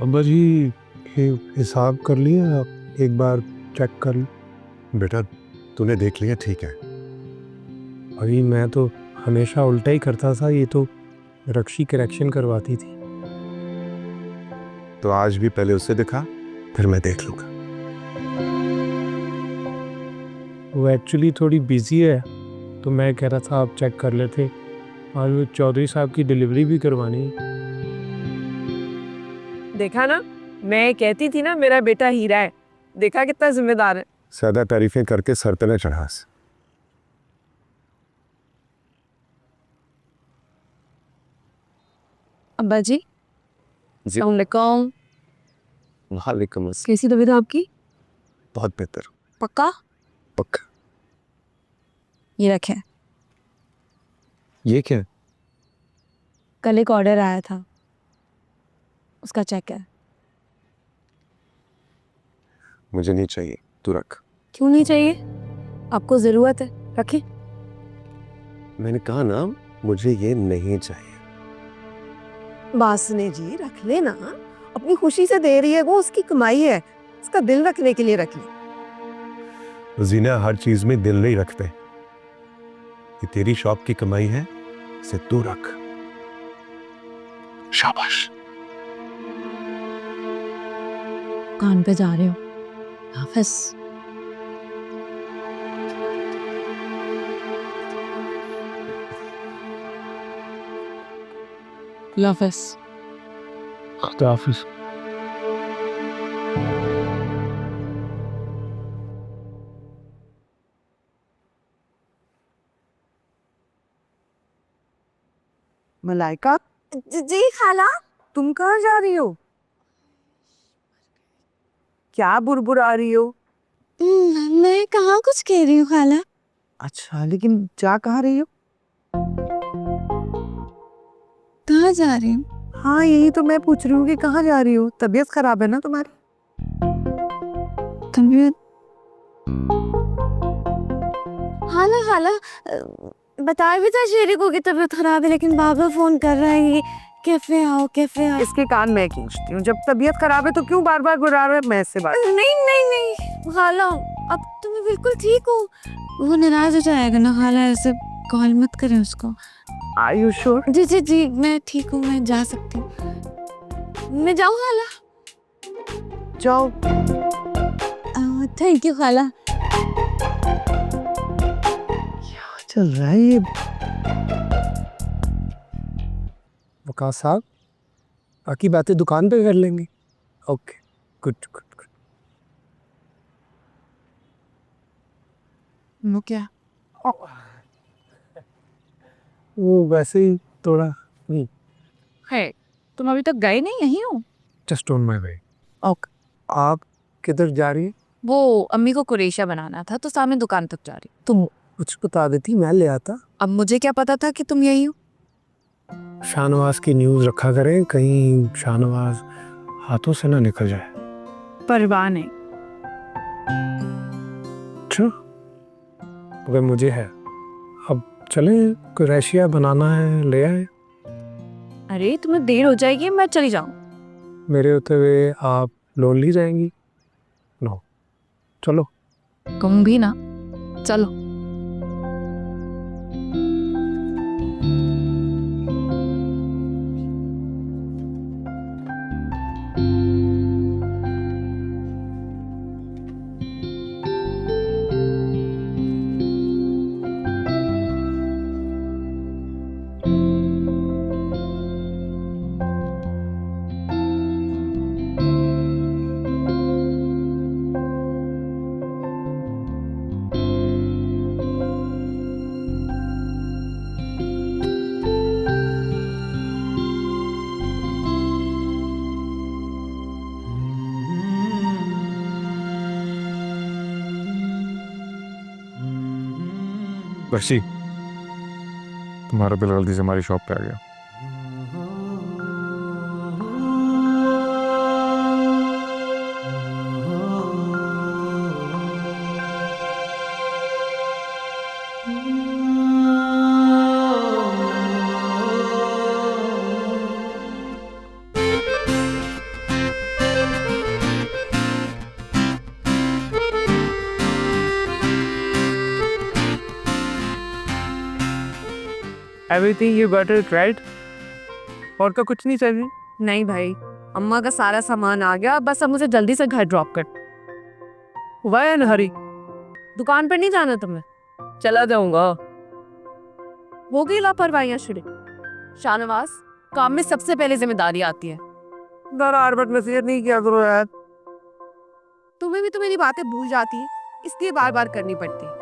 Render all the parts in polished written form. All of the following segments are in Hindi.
अब्बा जी हिसाब कर लिया, आप एक बार चेक कर ली। बेटा तूने देख लिया ठीक है। अभी मैं तो हमेशा उल्टा ही करता था, ये तो रक्षी करेक्शन करवाती थी। तो आज भी पहले उसे दिखा फिर मैं देख लूंगा। वो एक्चुअली थोड़ी बिजी है, तो मैं कह रहा था आप चेक कर लेते। आज वो चौधरी साहब की डिलीवरी भी करवानी है। देखा ना, मैं कहती थी ना मेरा बेटा हीरा है। देखा कितना जिम्मेदार है। ज्यादा तारीफें करके सर पे न चढ़ास। अब्बा जी अस्सलाम वालेकुम। वालेकुम अस्सलाम। कैसी तबीयत है आपकी? बहुत बेहतर। पक्का? पक्का। ये रखें। ये क्या है? कल एक ऑर्डर आया था, उसका चेक है। मुझे नहीं चाहिए, तू रख। क्यों नहीं चाहिए? आपको जरूरत है, रखें। मैंने कहा ना मुझे ये नहीं चाहिए। बासने जी रख लेना, अपनी खुशी से दे रही है वो, उसकी कमाई है, उसका दिल रखने के लिए रख ले। जीना हर चीज में दिल नहीं रखते। ये तेरी शॉप की कमाई है, इसे तू रख। शाबाश। दुकान पे जा रहे हो? हाफिज। हाफिज। खुदा हाफिज। मलाइका जी खाला, तुम कहाँ जा रही हो? क्या बुरबुर आ रही हो? मैं कहाँ कुछ कह रही हूँ खाला। अच्छा, लेकिन जा कहाँ रही हो? कहाँ जा रही हूँ? हाँ यही तो मैं पूछ रही हूँ कि कहाँ जा रही हो? तबीयत खराब है ना तुम्हारी? तबीयत खाला खाला बताया भी था शेरी को कि तबीयत खराब है, लेकिन बाबा फोन कर रहा है कि कैफे आओ कैफे आओ। इसके कान मैं खींचती हूँ। जब तबीयत खराब है तो क्यों बार बार बुला रहे हो? मैं इससे बात। नहीं नहीं नहीं खाला, अब तुम्हें बिल्कुल ठीक हो। वो नाराज हो जाएगा ना खाला, ऐसे कॉल मत करें उसको। Are you sure? जी जी जी मैं ठीक हूँ, मैं जा सकती हूँ। मैं जाऊँ खाला? जाओ। थैंक यू खाला। चल रहा है ये। वकास साहब, बाकी बातें दुकान पे कर लेंगे। Okay, good good good. वो क्या? वो वैसे ही थोड़ा है, तुम अभी तक गए नहीं, यहीं हो? Just on my way. Okay. आप किधर जा रही हैं? वो अम्मी को कुरेशा बनाना था तो सामने दुकान तक जा रही। तुम कुछ बता देती, मैं ले आता। अब मुझे क्या पता था कि तुम यही हो। शाहनवाज की न्यूज़ रखा करें, कहीं शाहनवाज हाथों से ना निकल जाए। परवाह नहीं। अच्छा, मगर मुझे है। अब चलें, कुरैशिया बनाना है, ले आए। अरे तुम्हें देर हो जाएगी, मैं चली जाऊँ। मेरे होते हुए आप लोनली जाएंगी? नो, चलो। तुम भी ना, चलो। बख्शी, तुम्हारा बिल गलती से हमारी शॉप पे आ गया। Everything you got it right? और का कुछ नहीं चाहिए? नहीं भाई, अम्मा का सारा सामान आ गया, बस अब मुझे जल्दी से घर ड्रॉप कर। वाई इन हरी? दुकान पर नहीं जाना तुम्हें? चला जाऊंगा। हो गई लापरवाहियां शुरू। शाहनवाज, काम में सबसे पहले जिम्मेदारी आती है। दरार बट नसीहत नहीं किया करो यार। तुम्हें भी तो मेरी बातें भूल जाती है, इसलिए बार बार करनी पड़ती है।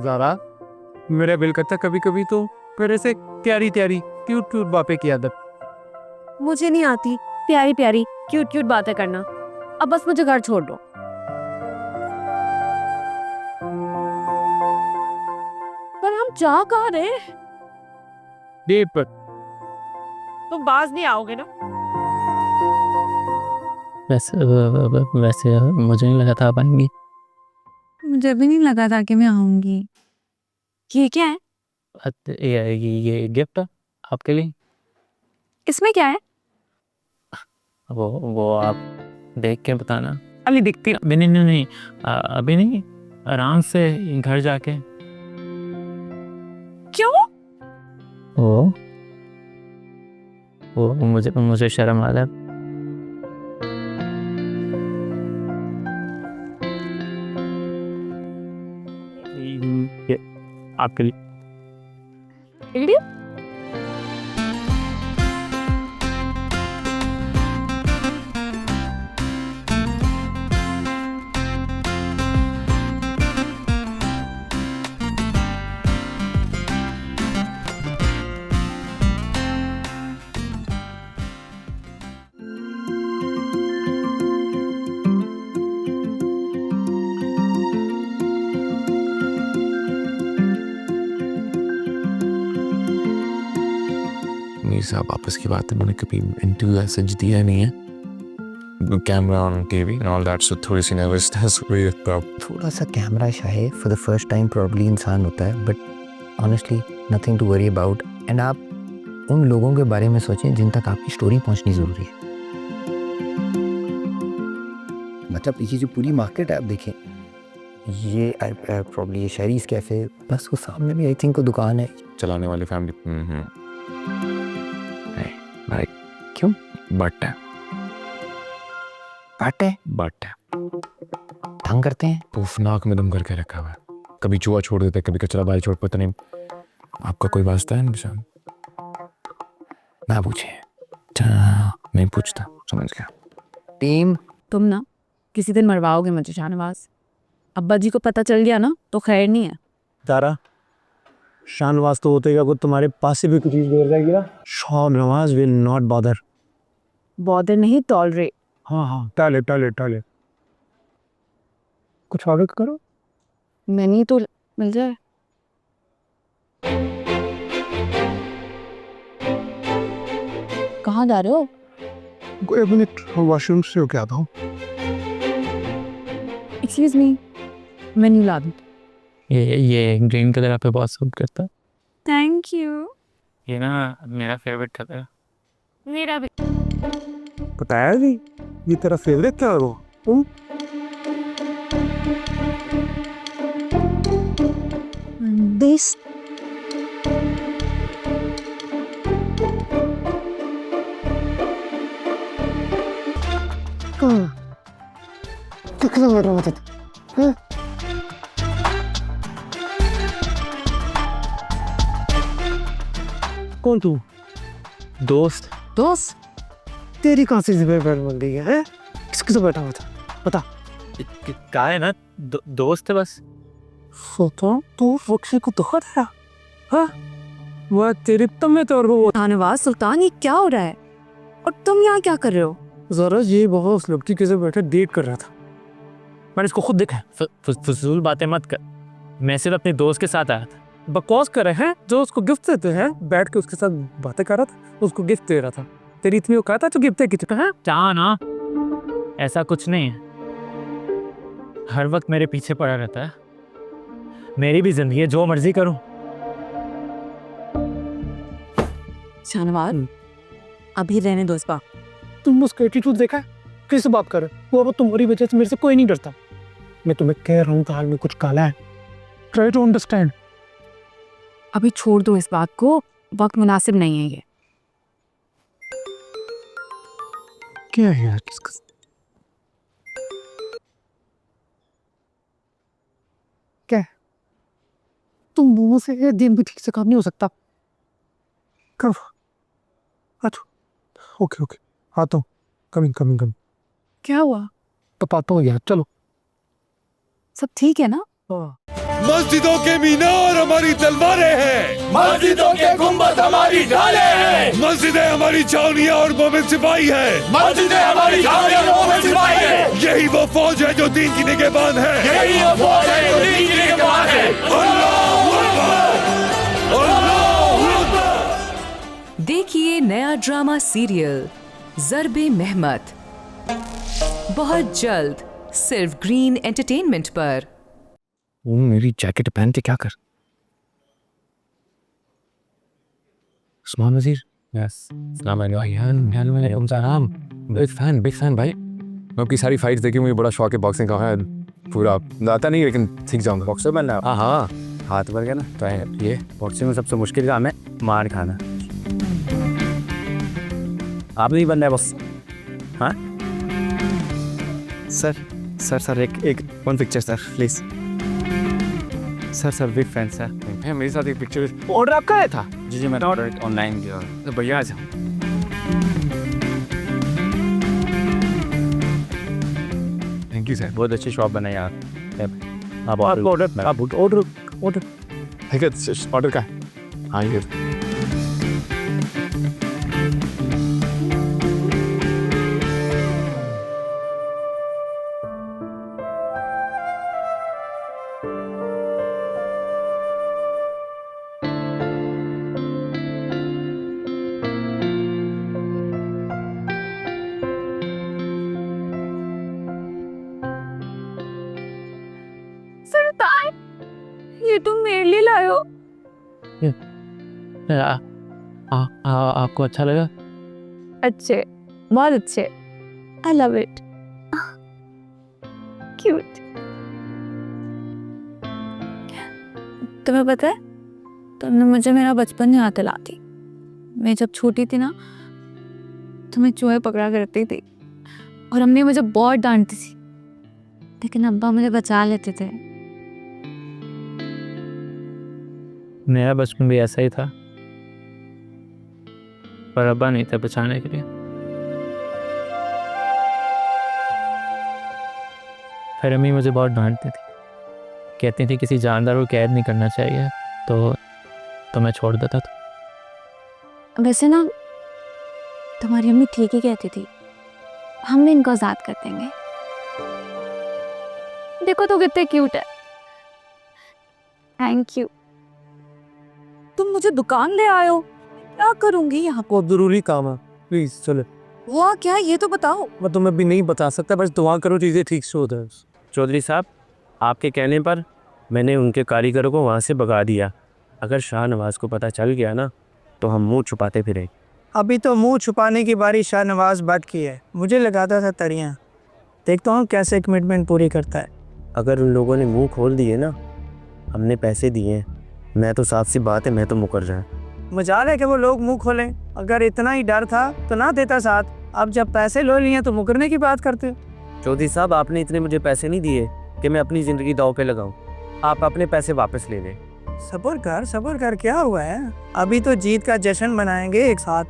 ज़रा मेरा दिल करता कभी कभी तो फिर ऐसे प्यारी प्यारी क्यूट क्यूट बातें की आदत। मुझे नहीं आती प्यारी प्यारी क्यूट क्यूट बातें करना। अब बस मुझे घर छोड़ दो। पर हम जा कहाँ रहे? डेट पर। तुम बाज नहीं आओगे ना? वैसे मुझे नहीं लगा था आप आएंगी। मुझे भी नहीं लगा था कि मैं आऊंगी। ये क्या है? ये गिफ्ट है आपके लिए। इसमें क्या है? वो आप देख के बताना। अभी दिखती अभी नहीं अभी नहीं, आराम से घर जाके। क्यों? वो मुझे शर्म आ रहा है। ये आपके लिए। मीर साहब आपस की बात है, मैंने कभी इंटरव्यू ऐसा दिया नहीं है। Camera on TV and all that, so थोड़ी सी नर्वसनेस हुई तब। थोड़ा सा camera shy for the first time probably इंसान होता है, but honestly nothing to worry about. And आप उन लोगों के बारे में सोचें जिन तक आपकी स्टोरी पहुंचनी ज़रूरी है। मतलब ये जो पूरी मार्केट है आप देखें, ये प्रॉब्ली ये शहरीज़ कैफ़े, बस वो सामने भी आई थिंक वो दुकान है चलाने वाली फैमिली। भाई क्यों? बट है तंग करते हैं। उफ, नाक में दम करके रखा हुआ है। कभी चूहा छोड़ देते, कभी कचरा बाहर छोड़, पता नहीं आपका कोई वास्ता है निशान? ना पूछे, नहीं पूछता, समझ गया। टीम तुम ना किसी दिन मरवाओगे मुझे शाहनवाज। अब्बा जी को पता चल गया ना तो खैर नहीं है। तारा, शाहनवाज तो होते अगर तुम्हारे पास से भी कुछ चीज़ गुजर जाएगी ना, Shahnawaz will not bother. Bother नहीं, टॉलरेट। हाँ टाले कुछ ऑर्डर करो। मैंने तो मिल जाए। कहाँ जा रहे हो? एक मिनट, वॉशरूम से होके आता हूँ। एक्सक्यूज मी, मेन्यू ला दूँ? ये ग्रीन कलर आप पे बहुत सूट करता है। Thank you. ये ना मेरा फेवरेट कलर है। मेरा भी। बताया नहीं, ये तेरा फेवरेट था वो। दिस कितना बैठा हुआ था? कौन तू? दोस्त। दोस्त? तेरी कहाँ से जिम्मेदारी बन गई है? किसके साथ बैठा हुआ था बता। का है ना दोस्त है बस। सोता तू रक्षे को धोखा दिया? हाँ, वह तेरे तब में तो और वो शाहनवाज सुल्तान, ये क्या हो रहा है? और तुम यहाँ क्या कर रहे हो? जरा ये बहुत उस लड़की के साथ बैठे डेट कर रहा था, मैंने इसको खुद देखा है। फजूल बातें मत कर, मैं सिर्फ अपने दोस्त के साथ आया था। बकवास कर रहे हैं, जो उसको गिफ्ट देते हैं बैठ के उसके साथ बातें कर रहा था, उसको गिफ्ट दे रहा था। तेरी इतनी औकात है जो गिफ्ट दे की चुका है? चाह ना, ऐसा कुछ नहीं है। हर वक्त मेरे पीछे पड़ा रहता है। मेरी भी जिंदगी है, जो मर्जी करूं। शाहनवाज, अभी रहने दो इस बात। तुम उसका एटीट्यूड देखा है, कैसे बात कर रहे हो? वो अब तुम्हारी वजह से मेरे से कोई नहीं डरता। मैं तुम्हें कह रहा हूँ हाल में कुछ काला है, ट्राई टू अंडरस्टैंड। अभी छोड़ दो इस बात को, वक्त मुनासिब नहीं है ये। क्या है यार क्या है? तुम मुंह से ये दिन भी ठीक से काम नहीं हो सकता। करो अच्छा ओके ओके आता हूँ। Coming coming coming. क्या हुआ? बताता हूँ यार, चलो। सब ठीक है ना? मस्जिदों के मीनार हमारी तलवारें हैं, मस्जिदों के गुंबद हमारी ढाले हैं, मस्जिदें हमारी छावनियां और मोमिन सिपाही हैं, मस्जिदें हमारी छावनियां और मोमिन सिपाही हैं। यही वो फौज है जो दीन की निगहबान है, यही वो फौज है जो दीन की निगहबान है। अल्लाहू अकबर, अल्लाहू अकबर। देखिए नया ड्रामा सीरियल ज़र्बे मेहमत बहुत जल्द सिर्फ ग्रीन एंटरटेनमेंट पर। वो मेरी जैकेट पहन के क्या कर? उस्मान वजीर। यस सलाम अलैकुम। बिग फैन भाई। मैं आपकी सारी फाइट्स देखी, मुझे बड़ा शौक है बॉक्सिंग का। है पूरा आता नहीं लेकिन सीख जाऊंगा। बॉक्सर बनना? हाँ हाँ हाथ भर गया ना तो है ये। बॉक्सिंग में सबसे मुश्किल काम है मार खाना। आप नहीं बनना है बस। हाँ सर एक one picture sir please. Sir big fan sir. भैया मेरे साथ एक पिक्चर ऑर्डर आपका आया था? जी मैं ऑनलाइन किया। तो भैया आज थैंक यू सर। बहुत अच्छी शॉप बनाई आप। आप ऑर्डर ऑर्डर का हाँ ये ये तुम मेरे लिए लायो? आपको अच्छा लगा? अच्छे, बहुत अच्छे। I love it. क्यूट। तुम्हें पता है, तुमने मुझे मेरा बचपन याद दिलाती। मैं जब छोटी थी ना, तो मैं चूहे पकड़ा करती थी और अम्मी मुझे बहुत डांटती थी, लेकिन अब्बा मुझे बचा लेते थे। मेरा बचपन भी ऐसा ही था, पर अब्बा नहीं थे बचाने के लिए। फिर अम्मी मुझे बहुत डांटती थी, कहती थी किसी जानदार को कैद नहीं करना चाहिए, तो मैं छोड़ देता था। वैसे ना तुम्हारी अम्मी ठीक ही कहती थी, हम भी इनको आजाद कर देंगे। देखो तो कितने क्यूट है। Thank you. तुम मुझे दुकान ले आए हो, क्या करूंगी यहाँ? बहुत जरूरी काम है, प्लीज चलो। हुआ क्या ये तो बताओ। मैं तुम्हें भी नहीं बता सकता, बस दुआ करो चीज़ें ठीक से हो जाए। चौधरी साहब, आपके कहने पर मैंने उनके कारीगरों को वहाँ से भगा दिया। अगर शाहनवाज को पता चल गया ना, तो हम मुंह छुपाते फिरें। अभी तो मुंह छुपाने की बारी शाहनवाज भट्ट की है। मुझे लगाता था तड़ियाँ, देखता हूँ कैसे कमिटमेंट पूरी करता है। अगर उन लोगों ने मुंह खोल दिए ना, हमने पैसे दिए, मैं तो साफ सी बात है, मैं तो मुकर जाए। मजाल है कि वो लोग मुंह खोलें। अगर इतना ही डर था तो ना देता साथ। अब जब पैसे लो लिए तो मुकरने की बात करते हो। चौधरी साहब, आपने इतने मुझे पैसे नहीं दिए कि मैं अपनी ज़िंदगी दांव पे लगाऊं। आप अपने पैसे वापस ले लें। सब्र कर क्या हुआ है? अभी तो जीत का जश्न मनाएंगे एक साथ।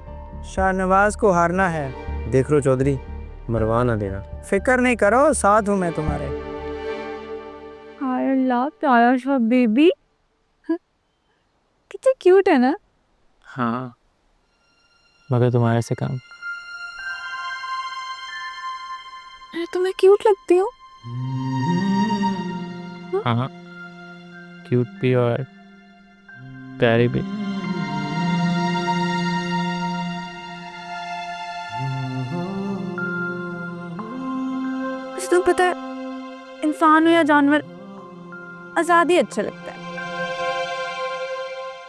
शाहनवाज को हारना है। देख लो चौधरी, मरवा ना देना। फिक्र नहीं करो, साथ हूँ मैं तुम्हारे। हाय अल्लाह, प्यारा सा बेबी, कितना क्यूट है ना। हाँ, मगर तुम्हारे से काम। मैं तुम्हें क्यूट लगती हूँ? हाँ, क्यूट भी और प्यारी भी। मुझे तो पता है, इंसान हो या जानवर, आज़ादी अच्छा लगता है।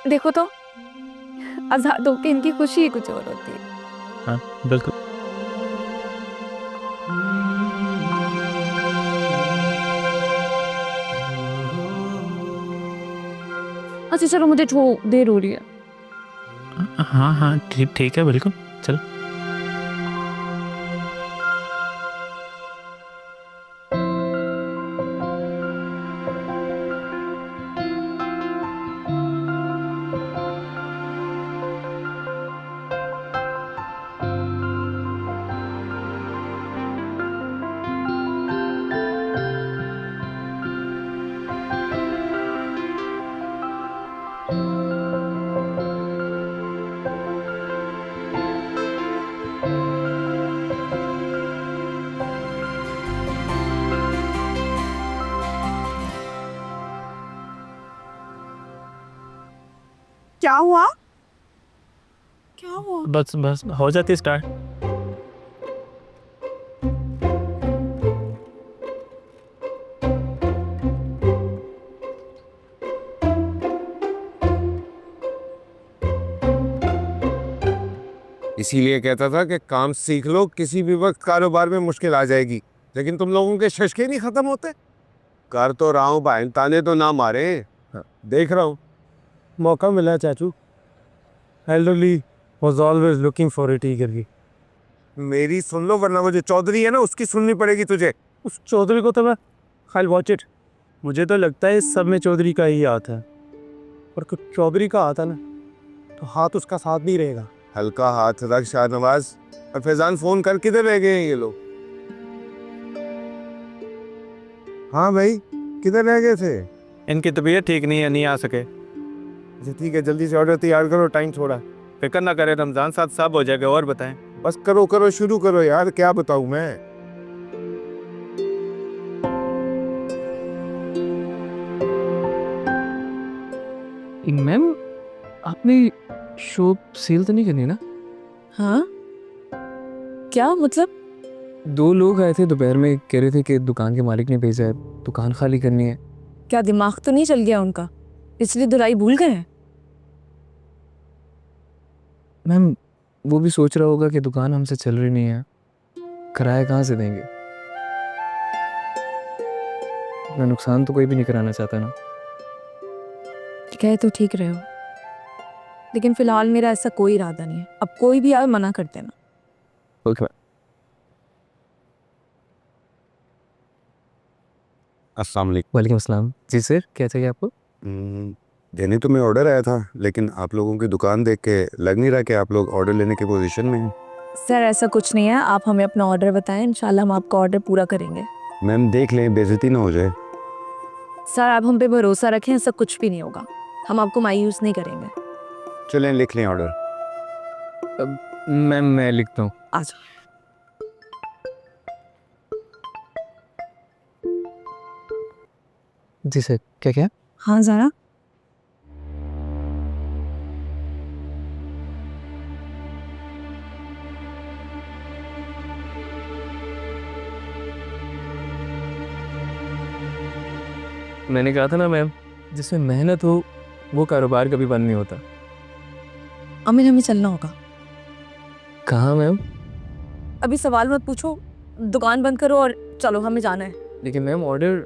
देखो तो, आज़ाद होकर इनकी खुशी ही कुछ और होती है। हाँ बिल्कुल। अच्छा चलो, मुझे देर हो रही है। हाँ हाँ ठीक है, बिल्कुल चलो। क्या हुआ? क्या हुआ? बस हो जाती स्टार्ट। इसीलिए कहता था कि काम सीख लो, किसी भी वक्त कारोबार में मुश्किल आ जाएगी, लेकिन तुम लोगों के शशके नहीं खत्म होते। कर तो रहा हूँ भाई, ताने तो ना मारे। देख रहा हूँ। मौका मिला चाचू। Elderly was always looking for it ईगरली। मेरी सुन लो, वरना वो जो चौधरी है ना, उसकी सुननी पड़ेगी तुझे। उस चौधरी को तो मैं आई वॉच इट। मुझे तो लगता है इस सब में चौधरी का ही हाथ है, और कुछ चौधरी का हाथ है ना, तो हाथ उसका साथ नहीं रहेगा। हल्का हाथ रख शाहनवाज। और फैजान फोन कर किधर रह गए हैं ये लोग? हाँ भाई, किधर रह गए थे? इनकी तबीयत ठीक नहीं है, नहीं आ सके। अच्छा ठीक है, जल्दी से ऑर्डर तैयार करो, टाइम थोड़ा। फिक्र ना करें, रमजान साथ सब हो जाएगा। और बताएं। बस करो शुरू करो यार, क्या बताऊं मैं। मैम आपने शॉप सेल तो नहीं करनी ना? हाँ, क्या मतलब? 2 लोग आए थे दोपहर में, कह रहे थे कि दुकान के मालिक ने भेजा है, दुकान खाली करनी है। क्या दिमाग तो नहीं चल गया उनका, इसलिए धुलाई भूल गए हैं? मैम वो भी सोच रहा होगा कि दुकान हमसे चल रही नहीं है, किराया कहाँ से देंगे। मैं नुकसान तो कोई भी नहीं कराना चाहता ना। कह तो ठीक रहे हो, लेकिन फिलहाल मेरा ऐसा कोई इरादा नहीं है। अब कोई भी आए मना कर देना। Okay ma'am. अस्सलाम वालेकुम। वालेकुम अस्सलाम। जी सर, क्या चाहिए आपको? देने तो मैं ऑर्डर आया था, लेकिन आप लोगों की दुकान देख के लग नहीं रहा कि आप लोग ऑर्डर लेने की पोजीशन में हैं। सर ऐसा कुछ नहीं है, आप हमें अपना ऑर्डर बताएं, इंशाल्लाह हम आपका ऑर्डर पूरा करेंगे। मैम देख लें, बेइज्जती ना हो जाए। सर आप हम पे भरोसा रखें, ऐसा कुछ भी नहीं होगा, हम आपको मायूस नहीं करेंगे। चलें लिख लें ऑर्डर। मैम मैं लिखता हूँ। आ जाओ। जी सर, क्या क्या? हाँ ज़रा। मैंने कहा था ना मैम, जिसमें मेहनत हो वो कारोबार कभी बंद नहीं होता। अमीर हमें चलना होगा। कहाँ मैम? अभी सवाल मत पूछो, दुकान बंद करो और चलो, हमें जाना है। लेकिन मैम ऑर्डर।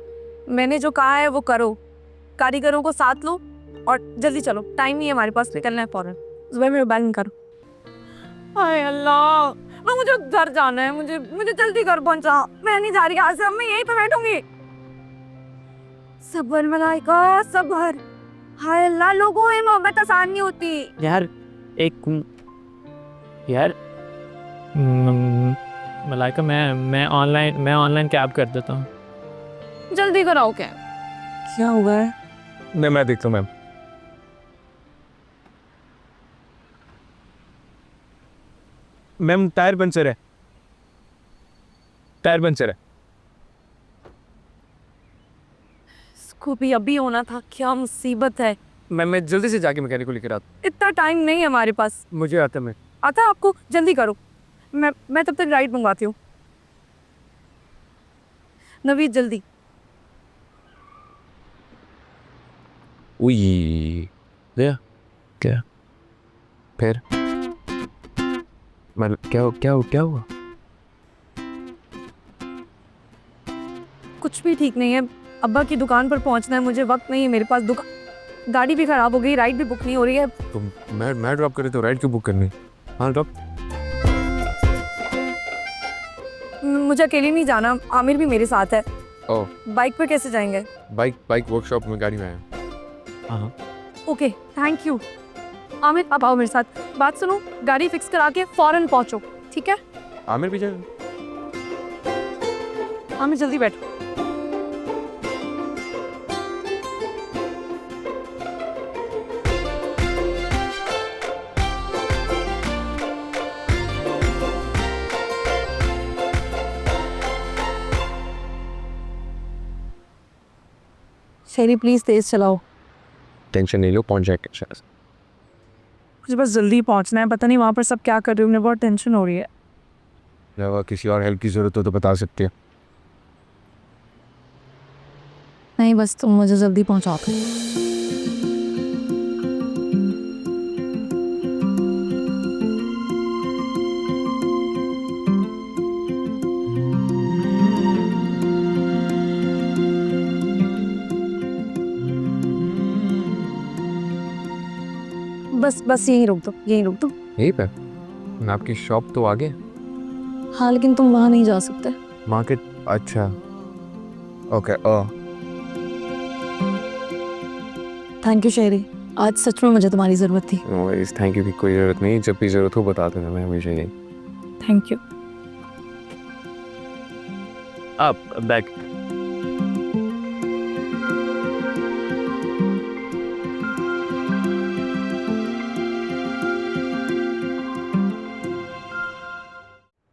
मैंने जो कहा है वो करो, कारीगरों को साथ लो और जल्दी चलो, टाइम नहीं है हमारे पास, निकलना है फौरन। सुबह मेरा बैग निकालो। हाय अल्लाह, मुझे घर जाना है, मुझे जल्दी घर पहुंचा। मैं नहीं जा रही आज से, अब मैं यहीं पे बैठूंगी। सब्र मलाइका सब्र। हाय अल्लाह, लोगों में मोहब्बत आसान नहीं होती। यार मलाइका, मैं ऑनलाइन कैब कर देता हूँ। जल्दी कराओ। क्या हुआ है? मैं देखता हूँ मैम। मैम टायर पंचर है। इसको भी अभी होना था, क्या मुसीबत है। मैं जल्दी से जाके मैकेनिक को लेकर आता। इतना टाइम नहीं है हमारे पास। मुझे आता मैं। आता है आपको? जल्दी करो, मैं तब तक राइड मंगवाती हूँ। नवीद जल्दी। क्या फिर? क्या हुआ? कुछ भी ठीक नहीं है, अब्बा की दुकान पर पहुंचना है मुझे, वक्त नहीं है मेरे पास। गाड़ी भी खराब हो गई, राइड भी बुक नहीं हो रही है। तो मैं ड्रॉप करे तो राइड क्यों बुक करनी? हाँ ड्रॉप। मुझे अकेले नहीं जाना, आमिर भी मेरे साथ है। ओह, बाइक पे कैसे जाएंगे? बाइक वर्कशॉप में गाड़ी में आया। हाँ ओके, थैंक यू। आमिर आप आओ मेरे साथ। बात सुनो, गाड़ी फिक्स करा के फौरन पहुंचो, ठीक है? आमिर भी जाएगा? आमिर जल्दी बैठो। शेरी प्लीज तेज चलाओ। टेंशन नहीं लो, पहुंच जाएगा शायद। मुझे बस जल्दी पहुंचना है, पता नहीं वहाँ पर सब क्या कर रहे हो, मुझे बहुत टेंशन हो रही है। अगर किसी और हेल्प की ज़रूरत हो तो बता सकते हैं। नहीं बस तुम मुझे जल्दी पहुंचा दो। बस यहीं रोक दो, यहीं रोक दो। यहीं पे? मैं आपकी शॉप तो आगे। हाँ लेकिन तुम वहाँ नहीं जा सकते। मार्केट? अच्छा ओके। थैंक यू शेरी, आज सच में मुझे तुम्हारी ज़रूरत थी। नो वरीज, थैंक यू की कोई ज़रूरत नहीं। जब भी ज़रूरत हो बता देना, मैं हमेशा यही। Thank you. आप बैग।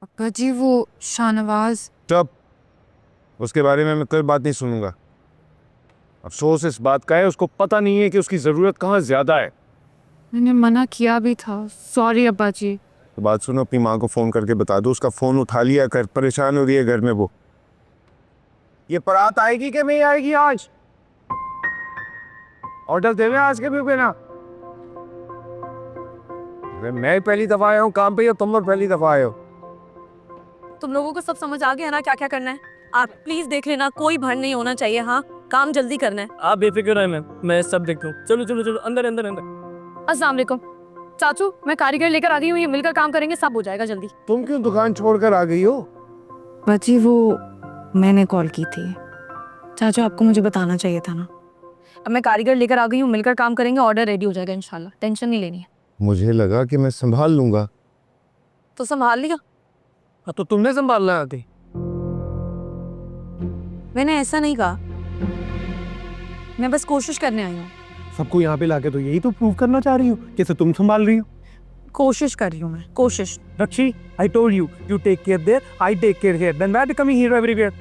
अब्बा जी वो शाहनवाज। तब उसके बारे में मैं कोई बात नहीं सुनूंगा। अफसोस इस बात का है उसको पता नहीं है कि उसकी ज़रूरत कहाँ ज़्यादा है। मैंने मना किया भी था, सॉरी अब्बा जी। तो बात सुनो, अपनी माँ को फ़ोन करके बता दो, उसका फ़ोन उठा लिया कर, परेशान हो रही है घर में वो। ये बारात आएगी कि नहीं आएगी आज? ऑर्डर देवे आज के भी ना। अरे मैं पहली दफ़ा आया हूँ काम पे या तुम लोग पहली दफ़ा आए हो? तुम लोगों को सब समझ आ गया ना क्या क्या करना है? आप प्लीज देख लेना, कोई भड़ नहीं होना चाहिए। हाँ, काम जल्दी करना है। आप बेफिक्र है मैम, मैं सब देखता हूँ। चलो चलो चलो अंदर अंदर अंदर। अस्सलाम वालेकुम चाचू, मैं कारीगर लेकर आ गई हूँ, ये मिलकर काम करेंगे, सब हो जाएगा जल्दी। तुम क्यों दुकान छोड़कर आ गई हो? बची वो मैंने कॉल की थी चाचू, आपको मुझे बताना चाहिए था ना। अब मैं कारीगर लेकर आ गई हूँ, मिलकर काम करेंगे, ऑर्डर रेडी हो जाएगा इंशाल्लाह, टेंशन नहीं लेनी है। मुझे लगा कि मैं संभाल लूंगा। तो संभाल लिया। हाँ तो तुमने संभालना आती। मैंने ऐसा नहीं कहा, मैं बस कोशिश करने आई हूँ। सबको यहाँ पे लाके तो यही तो प्रूव करना चाह रही हो कैसे तुम संभाल रही हो। कोशिश कर रही हूँ मैं, कोशिश। रक्षी, I told you, you take care there, I take care here. Then why becoming hero everywhere?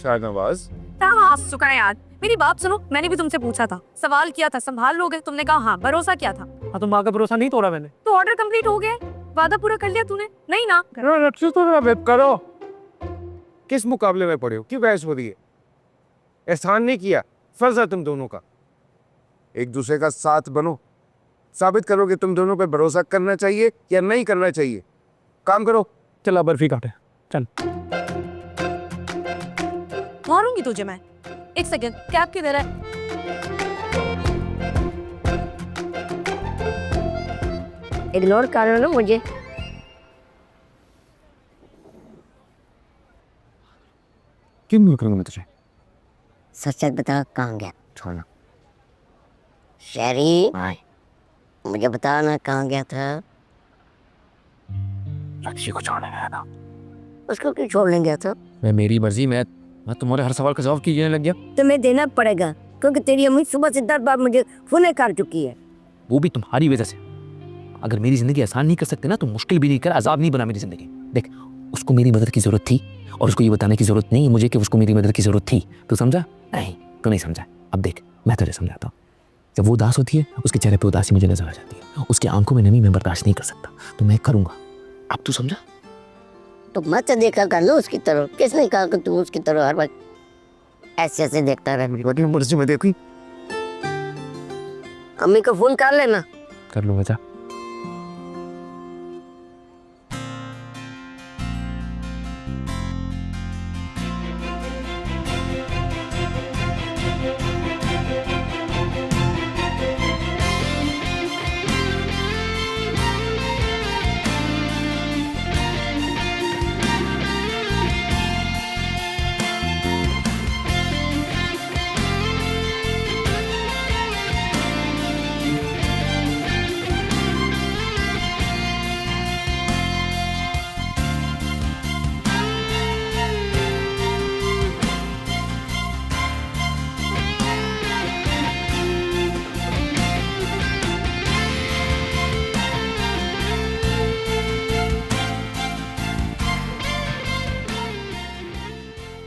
Shahnawaz, आ चुका है यार, मेरी बात सुनो। मैंने भी तुमसे पूछा था, सवाल किया था, संभाल लोगे? तुमने कहा हाँ, भरोसा किया था। हाँ तो माँ का भरोसा नहीं तोड़ा मैंने। तो ऑर्डर कंप्लीट हो गया, वादा पूरा कर लिया तूने, नहीं ना? रक्षी तो ना वेब करो। किस मुकाबले में पड़े हो? क्यों बहस हो रही है? एहसान नहीं किया, फर्ज है तुम दोनों का। एक दूसरे का साथ बनो, साबित करो कि तुम दोनों पे भरोसा करना चाहिए या नहीं करना चाहिए। काम करो। चला बर्फी काटे, चल। मारूंगी तुझे मैं। एक सेकंड, कैब किधर है? इग्नोर कर रहे हो ना मुझे? क्यों नहीं करूँगा मैं तुझे? सच सच बता, कहाँ गया? छोड़ना। शेरी, मुझे बता ना कहाँ गया था? रक्षी को छोड़ने गया था। उसको क्यों छोड़ने गया था? मैं मेरी मर्जी, मैं तुम्हारे हर सवाल का जवाब कीजिए लग गया। तुम्हें देना पड़ेगा क्योंकि तेरी अम्मी सुबह से 10 बार मुझे फोन कर चुकी है। वो भी तुम्हारी वजह से। अगर मेरी ज़िंदगी आसान नहीं कर सकते ना तो मुश्किल भी नहीं कर, अजाब नहीं बना मेरी ज़िंदगी। देख, उसको मेरी मदद की ज़रूरत थी और उसको ये बताने की ज़रूरत नहीं मुझे कि उसको मेरी मदद की ज़रूरत थी। तू समझा? नहीं, तू नहीं समझा। अब देख, मैं तुझे समझाता हूँ। जब वो उदास होती है, उसके चेहरे पे उदासी मुझे नजर आ जाती है, उसकी आंखों में नमी मैं बर्दाश्त नहीं कर सकता, तो मैं करूँगा। अब तू समझा? तो मत देखा कर लो उसकी तरफ। किसने कहा कि तू उसकी तरफ हर वक्त ऐसे ऐसे देखता रहे? मर्जी में देखी। अम्मी को फोन कर लेना। कर लूँगा, जा।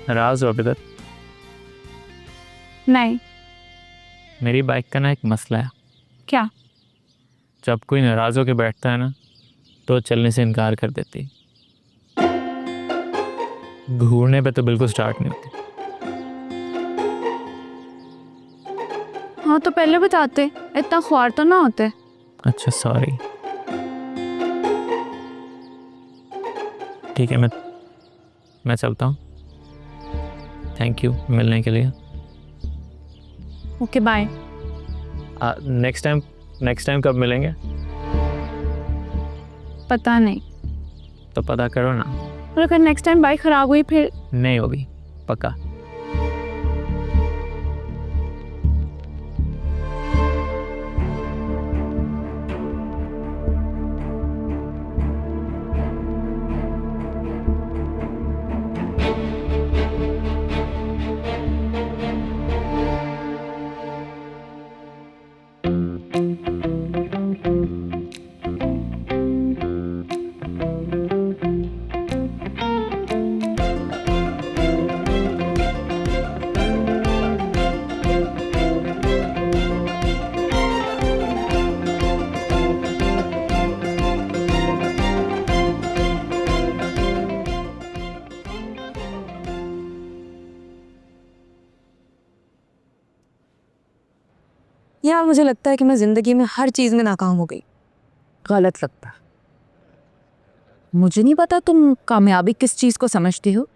नाराज हो अभी तक? नहीं। मेरी बाइक का ना एक मसला है। क्या? जब कोई नाराज होकर बैठता है ना तो चलने से इनकार कर देती, घूरने पे तो बिल्कुल स्टार्ट नहीं होती। हाँ तो पहले बताते, इतना ख्वार तो ना होते। अच्छा सॉरी। ठीक है, मैं चलता हूँ। थैंक यू मिलने के लिए। Okay bye. नेक्स्ट टाइम कब मिलेंगे? पता नहीं, तो पता करो ना। और अगर नेक्स्ट टाइम बाइक खराब हुई फिर? नहीं होगी, पक्का। यार मुझे लगता है कि मैं ज़िंदगी में हर चीज़ में नाकाम हो गई। गलत लगता है। मुझे नहीं पता तुम कामयाबी किस चीज़ को समझती हो,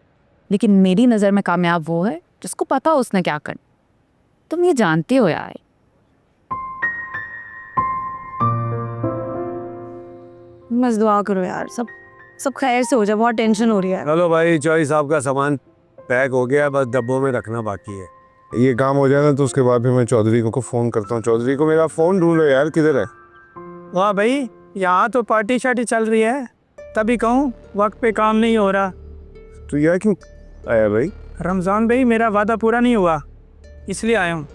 लेकिन मेरी नज़र में कामयाब वो है जिसको पता हो उसने क्या करना। तुम ये जानते हो यार। बस दुआ करो यार, सब खैर से हो जाए, बहुत टेंशन हो रही है। चलो भाई, चॉइस साहब का सामान पैक हो गया, बस डब्बों में रखना बाकी है। ये काम हो जाए ना तो उसके बाद फिर मैं चौधरी को फ़ोन करता हूँ। चौधरी को मेरा फ़ोन ढूंढो यार, किधर है? वाह भाई, यहाँ तो पार्टी शार्टी चल रही है, तभी कहूँ वक्त पे काम नहीं हो रहा। तो यार क्यों आया भाई? रमज़ान भाई, मेरा वादा पूरा नहीं हुआ, इसलिए आया हूँ।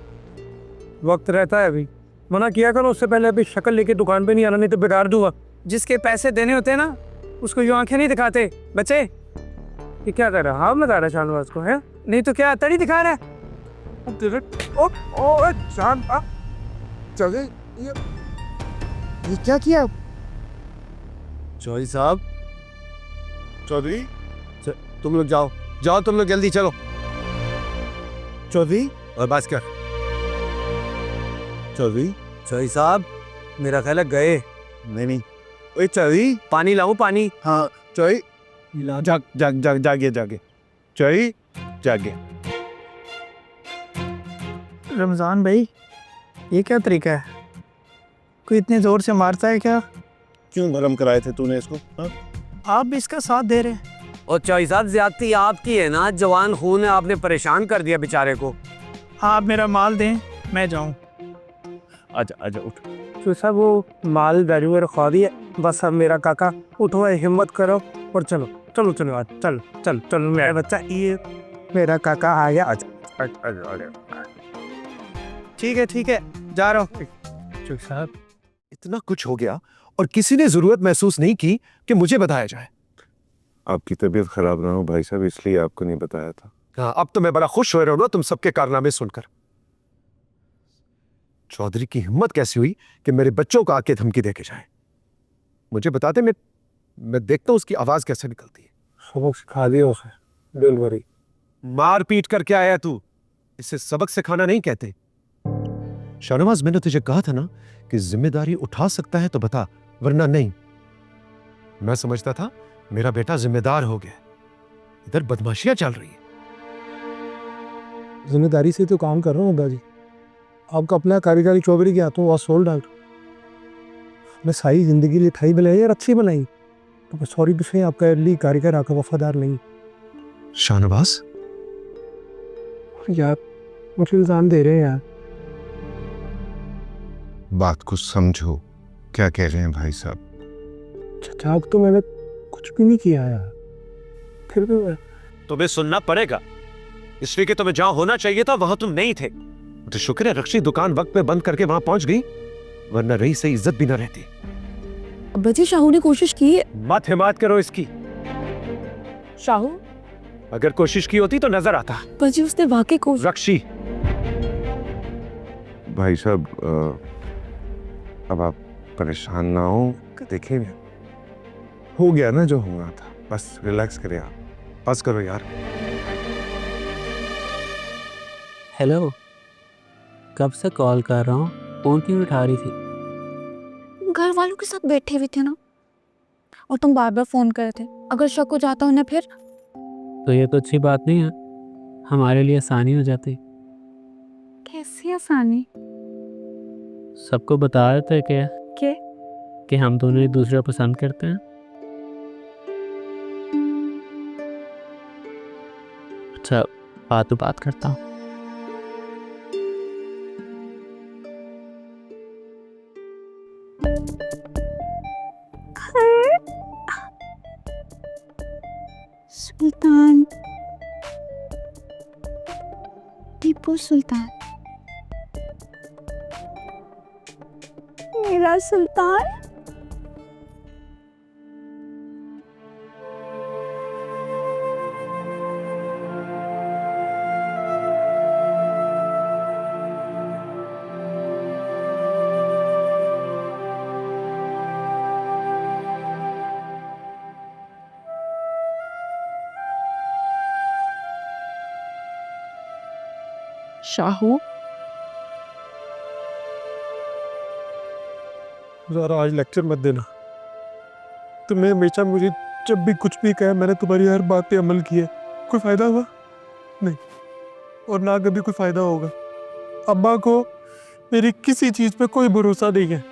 वक्त रहता है अभी, मना किया करो उससे पहले। अभी शक्ल लेके दुकान पे नहीं आना, नहीं तो बिगाड़ दूंगा। जिसके पैसे देने होते हैं ना, उसको यूँ आंखें नहीं दिखाते। बच्चे, ये क्या कर रहा है? हाँ बता रहा शाहनवाज को है? नहीं तो क्या तड़ी दिखा रहा है? चले ये क्या किया? चौधरी साहब, चौधरी तुम लोग जाओ तुम लोग जल्दी चलो। चौधरी और भास्कर। चौधरी साहब, मेरा ख्याल है गए। नहीं ओए चौधरी, पानी लाऊं? पानी? हाँ चौधरी, जागे चौधरी, जागे। रमज़ान भाई, ये क्या तरीका है? कोई इतने ज़ोर से मारता है क्या? क्यों भरम कराए थे तूने इसको? हाँ? आप भी इसका साथ दे रहे हैं। और चौधरी साहब, ज्यादती आपकी है ना, जवान खून है, आपने परेशान कर दिया बेचारे को। आप मेरा माल दें, मैं जाऊँ। आजा उठ। तो साहब वो माल वैल्यू में रखवा दिया, बस अब मेरा काका उठो, हिम्मत करो और चलो आज चल मेरा बच्चा, ये मेरा काका आ गया। आजा। ठीक है, जा रहा हूँ। चौधरी साहब, इतना कुछ हो गया और किसी ने जरूरत महसूस नहीं की कि मुझे बताया जाए। आपकी तबीयत खराब ना हो भाई साहब, इसलिए आपको नहीं बताया था। हाँ, अब तो मैं बड़ा खुश हो रहा हूँ ना तुम सबके कारनामे सुनकर। चौधरी की हिम्मत कैसी हुई कि मेरे बच्चों को आके धमकी देके जाए? मुझे बताते, मैं देखता हूँ उसकी आवाज कैसे निकलती है। सबक सिखा दिया उसे, डोंट वरी। मार पीट करके आया तू, इसे सबक सिखाना नहीं कहते। शाहनवाज, मैंने तुझे कहा था ना कि जिम्मेदारी उठा सकता है तो बता, वरना नहीं। मैं समझता था मेरा बेटा जिम्मेदार हो गया, इधर बदमाशियां चल रही है। जिम्मेदारी से तो काम कर रहा हूँ दादी। आपका अपना कारीगरी चौबरी के हाथों वॉज सोल्ड आउट। मैं सारी जिंदगी लिखाई बनाई और अच्छी बनाई, तो सॉरी विषय आपका अर्ली कारीगर आपका वफादार नहीं। शाहनवाज यार मुझे इल्जाम दे रहे हैं यार। बात को समझो, क्या कह रहे हैं भाई साहब? चाचा तो मैंने कुछ भी नहीं किया यार, फिर भी मैं तुम्हें सुनना पड़ेगा, इसलिए कि तुम्हें जहां होना चाहिए था वहां तुम नहीं थे। तो शुक्र है रक्षी दुकान वक्त पे बंद करके वहां पहुंच गई, वरना रही से इज्जत भी ना रहती। बच्चे, शाहू ने कोशिश की है। मत हिमात करो इसकी। शाहू, अगर कोशिश की होती तो नजर आता। पर जी उसने वाकई कोशिश। रक्षी, भाई साहब अब आप परेशान ना हो, देखेंगे हो गया ना जो होना था, बस रिलैक्स करें आप, बस करो यार। हेलो, कब से कॉल कर रहा हूँ, फोन क्यों उठा रही थी? घर वालों के साथ बैठे हुए थे ना, और तुम बार बार फोन कर रहे थे। अगर शक हो जाता उन्हें फिर? तो ये तो अच्छी बात नहीं है, हमारे लिए आसानी हो जाती। कैसी आसानी? सबको बता रहे थे क्या? कि हम दोनों एक दूसरे को पसंद करते हैं। अच्छा, बात करता हूँ। सुल्तान, टीपू सुल्तान, मेरा सुल्तान। शाहू, ज़रा आज लेक्चर मत देना। तुमने हमेशा मुझे जब भी कुछ भी कहा, मैंने तुम्हारी हर बात पे अमल किया। कोई फ़ायदा हुआ? नहीं, और ना कभी कोई फ़ायदा होगा। अम्मा को मेरी किसी चीज़ पे कोई भरोसा नहीं है।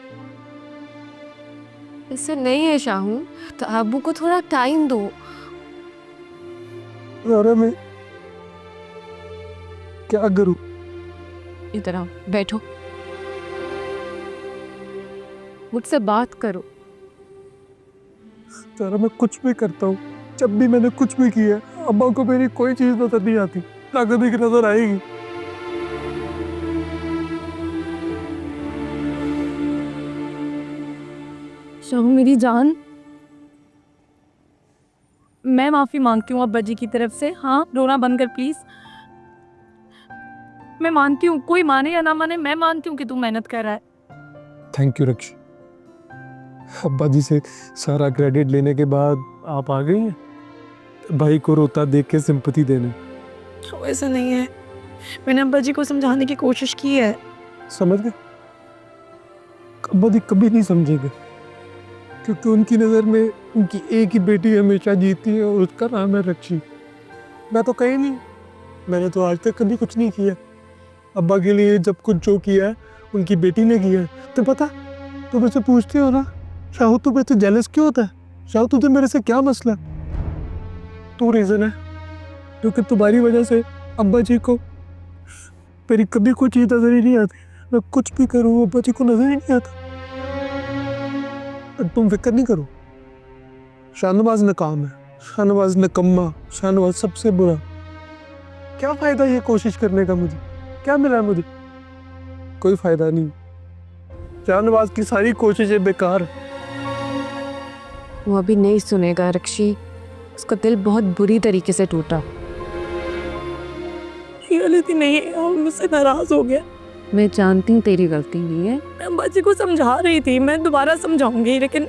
इससे नहीं है शाहू, तो अबू को थोड़ा टाइम दो। ज़रा मैं क्या करूं? इधर आओ, बैठो, मुझसे बात करो। ज़रा मैं कुछ भी करता हूँ, जब भी मैंने कुछ भी किया, अम्मा को मेरी कोई चीज़ नजर नहीं आती, ना कभी की नजर आएगी। शाहू मेरी जान, मैं माफी मांगती हूँ अब्बा जी की तरफ से। हाँ, रोना बंद कर प्लीज। मैं मानती हूँ, कोई माने या ना माने, मैं मानती हूँ कि तू मेहनत कर रहा है। Thank you Rakshi. अब्बा जी से सारा क्रेडिट लेने के बाद आप आ गई हैं भाई को रोता देख के सिंपैथी देने। तो ऐसा नहीं है, मैंने अब्बा जी को समझाने की कोशिश की है। समझ गए? अब्बा जी कभी नहीं समझेंगे, क्योंकि उनकी नज़र में उनकी एक ही बेटी हमेशा जीती है और उसका नाम है रक्षी। मैं तो कहीं नहीं, मैंने तो आज तक कभी कुछ नहीं किया। अब्बा के लिए जब कुछ जो किया है उनकी बेटी ने किया है। तो पता, तुम मुझसे पूछते हो ना शाहू तू मेरे से जेलस क्यों होता है? शाहू तुझे मेरे से क्या मसला? तू रीज़न है, क्योंकि तुम्हारी वजह से अब्बा जी को मेरी कभी कोई चीज़ नजर ही नहीं आती। मैं कुछ भी करूँ अब्बा जी को नजर ही नहीं आता। तुम फिक्र नहीं करो, शाहनवाज नाकाम है, शाहनवाज निकम्मा, शाहनवाज सबसे बुरा। क्या फ़ायदा ये कोशिश करने का? मुझे क्या मिला? मुझे कोई फ़ायदा नहीं। शाहनवाज की सारी कोशिशें बेकार। वो अभी नहीं सुनेगा रक्षी, उसका दिल बहुत बुरी तरीके से टूटा। ये गलती नहीं है, और मुझसे नाराज हो गया। मैं जानती हूँ तेरी गलती नहीं है, मैं अम्बा जी को समझा रही थी, मैं दोबारा समझाऊंगी, लेकिन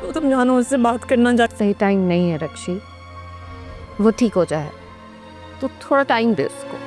तो समझाना, उससे बात करना सही टाइम नहीं है रक्षी। वो ठीक हो जाए, तो थोड़ा टाइम दे उसको।